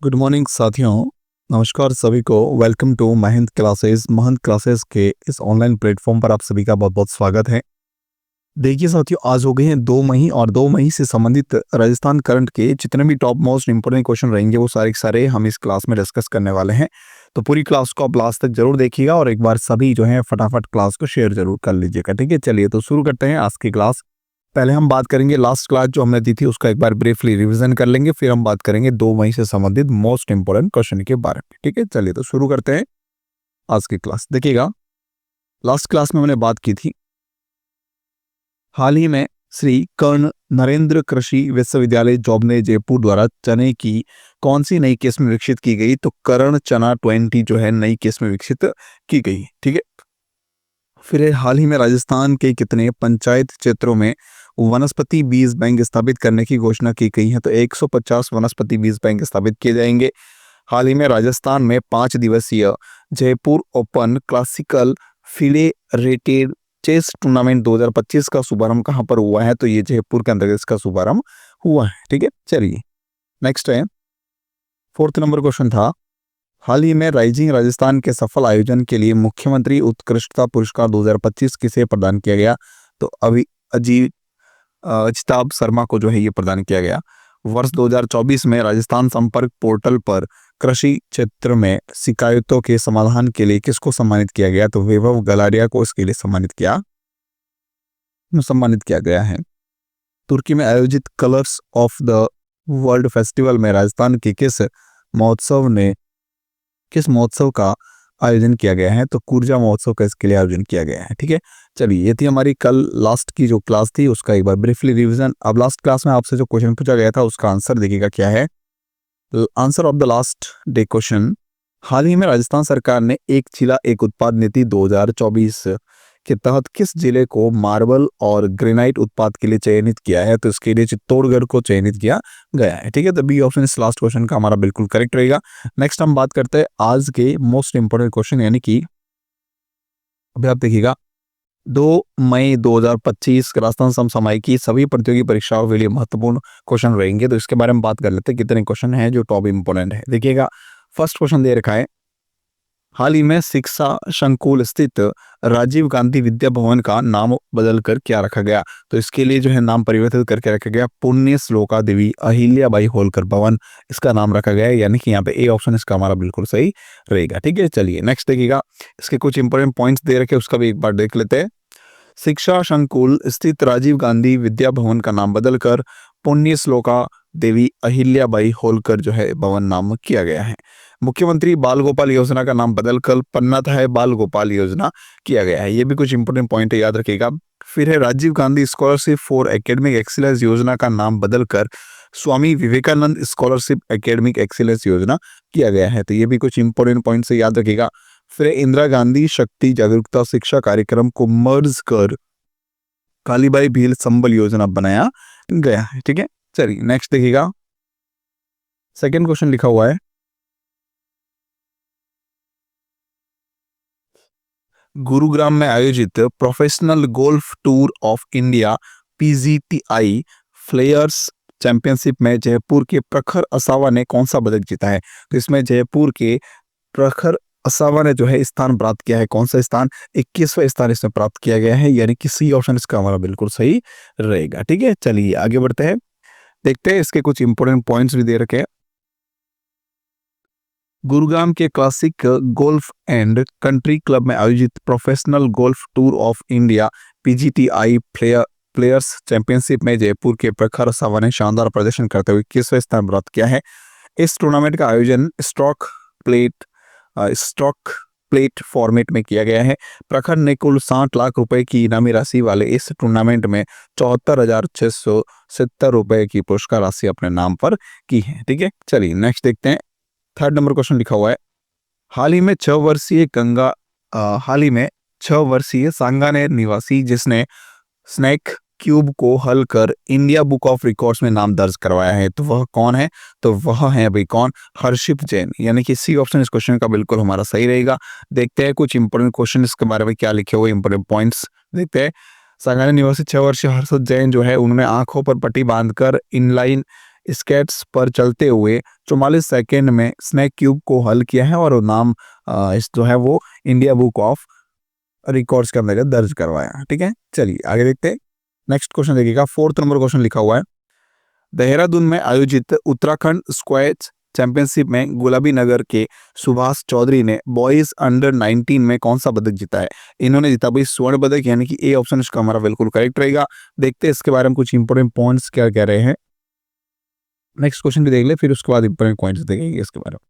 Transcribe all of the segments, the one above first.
Good morning साथियों। नमस्कार सभी को। Welcome to Mahant classes. Mahant classes के इस ऑनलाइन प्लेटफॉर्म पर आप सभी का बहुत बहुत स्वागत है। देखिए साथियों, आज हो गए हैं 2 मई और 2 मई से संबंधित राजस्थान करंट के जितने भी टॉप मोस्ट इंपोर्टेंट क्वेश्चन रहेंगे वो सारे के सारे हम इस क्लास में डिस्कस करने वाले हैं। तो पूरी क्लास को आप लास्ट तक जरूर देखिएगा और एक बार सभी जो है फटाफट क्लास को शेयर जरूर कर लीजिएगा। ठीक है, चलिए तो शुरू करते हैं आज की क्लास। पहले हम बात करेंगे लास्ट क्लास जो हमने दी थी उसका एक बार ब्रीफली रिवीजन कर लेंगे, फिर हम बात करेंगे 2 मई से संबंधित मोस्ट इंपोर्टेंट क्वेश्चन के बारे में। ठीक है, चलिए तो शुरू करते हैं आज की क्लास। देखिएगा, लास्ट क्लास में हमने बात की थी हाल ही में श्री कर्ण नरेंद्र कृषि विश्वविद्यालय जॉबने जयपुर द्वारा चने की कौन सी नई किस्म विकसित की गई? तो कर्ण चना 20 जो है नई किस्म विकसित की गई। ठीक है, फिर हाल ही में राजस्थान के कितने पंचायत क्षेत्रों में वनस्पति बीज बैंक स्थापित करने की घोषणा की गई है? तो 150 वनस्पति बीज बैंक स्थापित किए जाएंगे। हाल ही में राजस्थान में 5 दिवसीय Jaipur open classical federated chess tournament 2025 का शुभारंभ कहां पर हुआ है? तो ये जयपुर के अंतर्गत इसका शुभारंभ हुआ है। ठीक है, चलिए नेक्स्ट है 4th नंबर क्वेश्चन था, हाल ही में राइजिंग राजस्थान के सफल आयोजन के लिए मुख्यमंत्री उत्कृष्टता पुरस्कार 2025 किसे प्रदान किया गया? तो अभी अजिताभ शर्मा को जो है ये प्रदान किया गया। वर्ष 2024 में राजस्थान संपर्क पोर्टल पर कृषि क्षेत्र में शिकायतों के समाधान के लिए किसको सम्मानित किया गया? तो वैभव गलाडिया को इसके लिए सम्मानित किया गया है। तुर्की में आयोजित colours of the world festival में राजस्थान के किस महोत्सव का आयोजन किया गया है? तो कुर्जा महोत्सव का इसके लिए आयोजन किया गया है। ठीक है, चलिए ये थी हमारी कल लास्ट की जो क्लास थी उसका एक बार ब्रीफली रिवीजन। अब लास्ट क्लास में आपसे जो क्वेश्चन पूछा गया था उसका आंसर देखिएगा क्या है। Answer of the last day question, हाल ही में राजस्थान सरकार ने एक जिला एक उत्पाद नीति 2024 के तहत किस जिले को मार्बल और ग्रेनाइट उत्पाद के लिए चयनित किया है? तो इसके लिए चित्तौड़गढ़ को चयनित किया गया है। ठीक है, तो बी ऑप्शन इस लास्ट क्वेश्चन का हमारा बिल्कुल करेक्ट रहेगा। नेक्स्ट हम बात करते हैं आज के मोस्ट इंपोर्टेंट क्वेश्चन, यानी कि अभी आप देखिएगा 2 मई 2025 राजस्थान समसामयिक की सभी प्रतियोगी परीक्षाओं के लिए महत्वपूर्ण क्वेश्चन रहेंगे। तो इसके बारे में बात कर लेते हैं कितने क्वेश्चन हैं जो टॉप इंपोर्टेंट है। देखिएगा, फर्स्ट क्वेश्चन दे रखा है, हाल ही में शिक्षा संकुल स्थित राजीव गांधी विद्या भवन का नाम बदलकर क्या रखा गया? तो इसके लिए जो है नाम परिवर्तित करके रखा गया पुण्य श्लोका देवी अहिल्याबाई होलकर भवन इसका नाम रखा गया है, यानी कि यहाँ पे ए ऑप्शन इसका हमारा बिल्कुल सही रहेगा। ठीक है, चलिए नेक्स्ट देखिएगा, इसके कुछ इंपोर्टेंट पॉइंट्स दे रखे उसका भी एक बार देख लेते हैं। शिक्षा संकुल स्थित राजीव गांधी विद्या भवन का नाम बदलकर पुण्य श्लोका देवी अहिल्याबाई होलकर जो है भवन नाम किया गया है। मुख्यमंत्री बाल गोपाल योजना का नाम बदलकर पन्नाथ है बाल गोपाल योजना किया गया है। ये भी कुछ इंपोर्टेंट पॉइंट है, याद रखिएगा। फिर है Rajiv Gandhi scholarship for academic excellence योजना का नाम बदलकर Swami Vivekananda scholarship academic excellence योजना किया गया है। तो ये भी कुछ इंपोर्टेंट पॉइंट से याद रखिएगा। फिर इंदिरा गांधी शक्ति जागरूकता शिक्षा कार्यक्रम को मर्ज कर कालीबाई भील संबल योजना बनाया गया है। ठीक है, चलिए नेक्स्ट देखिएगा, सेकंड क्वेश्चन लिखा हुआ है, गुरुग्राम में आयोजित professional golf tour of India PGTI players championship में जयपुर के प्रखर असावा ने कौन सा पदक जीता है? तो इसमें जयपुर के प्रखर असावा ने जो है स्थान प्राप्त किया है। कौन सा स्थान? 21वां स्थान इसमें प्राप्त किया गया है, यानी कि सी ऑप्शन इसका हमारा बिल्कुल सही रहेगा। ठीक है, चलिए आगे बढ़ते हैं, देखते हैं इसके कुछ इंपोर्टेंट पॉइंट्स भी दे रखे हैं। गुरुग्राम के classic golf and country club में आयोजित professional golf tour of India PGTI players championship में जयपुर के प्रखर असावा ने शानदार प्रदर्शन करते हुए 21वां स्थान प्राप्त किया है। इस टूर्नामेंट का आयोजन स्टॉक प्लेट फॉर्मेट में किया गया है। प्रखर ने कुल 60 लाख रुपए की इनामी राशि वाले इस टूर्नामेंट में 74,670 रुपए की पुरस्कार राशि अपने नाम पर की है। ठीक है, चलिए नेक्स्ट देखते हैं, थर्ड नंबर क्वेश्चन लिखा हुआ है, हाल ही में 6 वर्षीय सांगानेर निवासी जिसने स्नैक क्यूब को हल कर इंडिया बुक ऑफ रिकॉर्ड्स में नाम दर्ज करवाया है, तो वह कौन है? तो वह है अभी कौन? हर्षित जैन, यानी कि सी ऑप्शन इस क्वेश्चन का बिल्कुल हमारा सही रहेगा। देखते हैं कुछ इंपोर्टेंट क्वेश्चन इसके बारे में क्या लिखे हुए, इंपोर्टेंट पॉइंट्स देखते हैं। सांगानेर निवासी 6 वर्षीय हर्षित जैन जो है उन्होंने आंखों पर पट्टी बांधकर स्केट्स पर चलते हुए 44 सेकेंड में स्नेक क्यूब को हल किया है और नाम इस जो है वो इंडिया बुक ऑफ रिकॉर्ड्स के अंदर दर्ज करवाया है। ठीक है, चलिए आगे देखते हैं। नेक्स्ट क्वेश्चन देखिएगा, 4th नंबर क्वेश्चन लिखा हुआ है, देहरादून में आयोजित उत्तराखंड स्क्वैश चैंपियनशिप में गुलाबी नगर के सुभाष चौधरी ने बॉयज अंडर 19 में कौन सा पदक जीता है? इन्होंने जीता भाई स्वर्ण पदक, यानी कि ए ऑप्शन इसका हमारा बिल्कुल करेक्ट रहेगा। देखते हैं इसके बारे में कुछ इंपॉर्टेंट पॉइंट्स क्या कह रहे हैं। नेक्स्ट क्वेश्चन भी देख ले, फिर उसके बाद इंपॉर्टेंट पॉइंट्स देखेंगे इसके बारे में।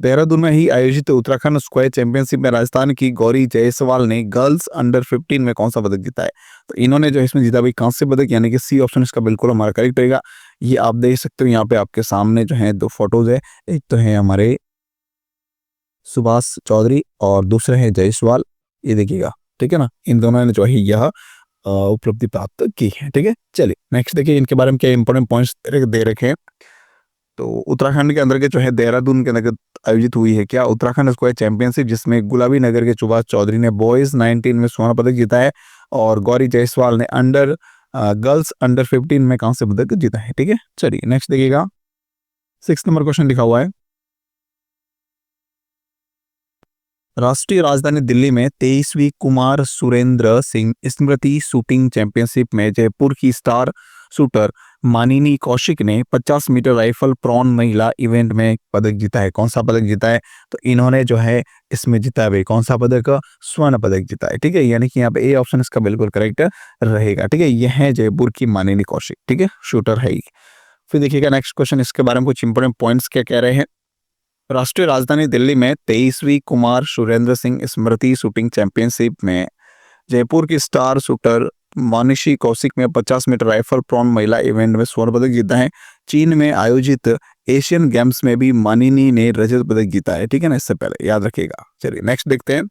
देहरादून में ही आयोजित उत्तराखंड स्क्वैश चैंपियनशिप में राजस्थान की गौरी जायसवाल ने गर्ल्स अंडर 15 में कौन सा पदक जीता है? तो इन्होंने जो इसमें जीता भाई कांस्य पदक, यानी कि सी ऑप्शन इसका बिल्कुल हमारा करेक्ट रहेगा। ये आप देख सकते हो यहाँ पे आपके सामने जो है 2 फोटोज है, एक तो है हमारे सुभाष चौधरी और दूसरे है जायसवाल, ये देखिएगा। ठीक है ना, इन दोनों ने जो है यह उपलब्धि प्राप्त की है। ठीक है, चलिए नेक्स्ट देखिए इनके बारे में क्या इंपॉर्टेंट पॉइंट्स दे रखे हैं। तो उत्तराखंड के अंदर के जो है देहरादून के अंदर आयोजित हुई है क्या उत्तराखंड स्क्वैश चैंपियनशिप, जिसमें गुलाबी नगर के सुभाष चौधरी ने बॉयज 19 में स्वर्ण पदक जीता है और गौरी जायसवाल ने गर्ल्स अंडर 15 में कांस्य पदक जीता है। ठीक है, चलिए नेक्स्ट देखिएगा, 6th नंबर क्वेश्चन लिखा हुआ है, राष्ट्रीय राजधानी दिल्ली में 23वीं कुमार सुरेंद्र सिंह स्मृति शूटिंग चैंपियनशिप में जयपुर की स्टार शूटर मानिनी कौशिक ने 50 मीटर राइफल प्रॉन महिला इवेंट में पदक जीता है। कौन सा पदक जीता है? तो इन्होंने जो है इसमें जीता है कौन सा पदक? स्वर्ण पदक जीता है। ठीक है, यानी कि यहाँ पे ए ऑप्शन इसका बिल्कुल करेक्ट रहेगा। ठीक है, यह है जयपुर की मानिनी कौशिक। ठीक है, शूटर है। फिर देखिएगा नेक्स्ट क्वेश्चन, इसके बारे में कुछ इंपोर्टेंट पॉइंट्स क्या कह रहे हैं। राष्ट्रीय राजधानी दिल्ली में 23वीं कुमार सुरेंद्र सिंह स्मृति शूटिंग चैंपियनशिप में जयपुर की स्टार शूटर मानिशी कौशिक में 50 मीटर राइफल प्रॉन महिला इवेंट में स्वर्ण पदक जीता है। चीन में आयोजित एशियन गेम्स में भी मानिनी ने रजत पदक जीता है। ठीक है ना, इससे पहले याद रखिएगा। चलिए नेक्स्ट देखते हैं,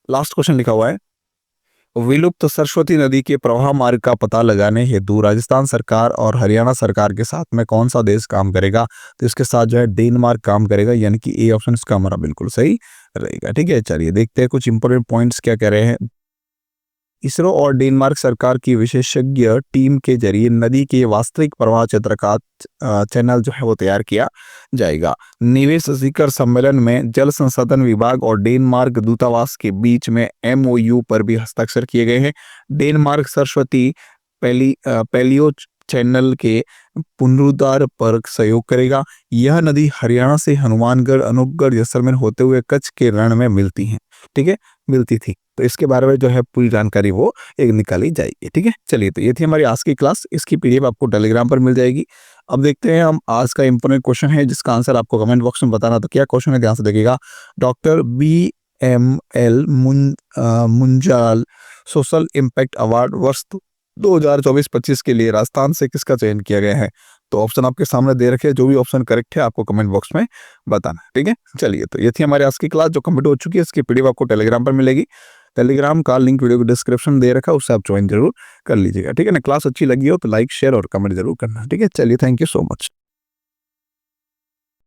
लास्ट क्वेश्चन लिखा हुआ है, विलुप्त सरस्वती नदी के प्रवाह मार्ग का पता लगाने हेतु राजस्थान सरकार और हरियाणा सरकार के साथ में कौन सा देश काम करेगा? तो इसके साथ जो है डेनमार्क काम करेगा, यानी कि ए ऑप्शन इसका हमारा बिल्कुल सही रहेगा। ठीक है, चलिए देखते हैं कुछ इंपोर्टेंट पॉइंट्स क्या कह रहे हैं। इसरो और डेनमार्क सरकार की विशेषज्ञ टीम के जरिए नदी के वास्तविक प्रवाह क्षेत्र का चैनल जो है वो तैयार किया जाएगा। निवेश शिखर सम्मेलन में जल संसाधन विभाग और डेनमार्क दूतावास के बीच में MOU पर भी हस्ताक्षर किए गए हैं। डेनमार्क सरस्वती पैलियो चैनल के पुनरुद्धार पर सहयोग करेगा। यह नदी हरियाणा से हनुमानगढ़, अनूपगढ़, जैसलमेर होते हुए कच्छ के रण में मिलती है। ठीक है, मिलती थी। तो इसके बारे में जो है पूरी जानकारी वो एक निकाली जाएगी। ठीक है, चलिए तो ये थी हमारी आज की क्लास। इसकी PDF आपको टेलीग्राम पर मिल जाएगी। अब देखते हैं हम आज का इंपोर्टेंट क्वेश्चन है, जिसका आंसर आपको कमेंट बॉक्स में बताना। तो क्या क्वेश्चन है, ध्यान से देखिएगा। Doctor BML Munjal social impact award वर्ष 2024-25 के लिए राजस्थान से किसका चयन किया गया है? तो ऑप्शन आपके सामने दे रखे हैं, जो भी ऑप्शन करेक्ट है आपको कमेंट बॉक्स में बताना। ठीक है, चलिए तो ये थी हमारी आज की क्लास जो कंप्लीट हो चुकी है। इसकी PDF आपको टेलीग्राम पर मिलेगी। टेलीग्राम का लिंक वीडियो को डिस्क्रिप्शन दे रखा है, उससे आप ज्वाइन जरूर कर लीजिएगा। ठीक है ना, क्लास अच्छी लगी हो तो लाइक, शेयर और कमेंट जरूर करना। ठीक है, चलिए थैंक यू सो मच।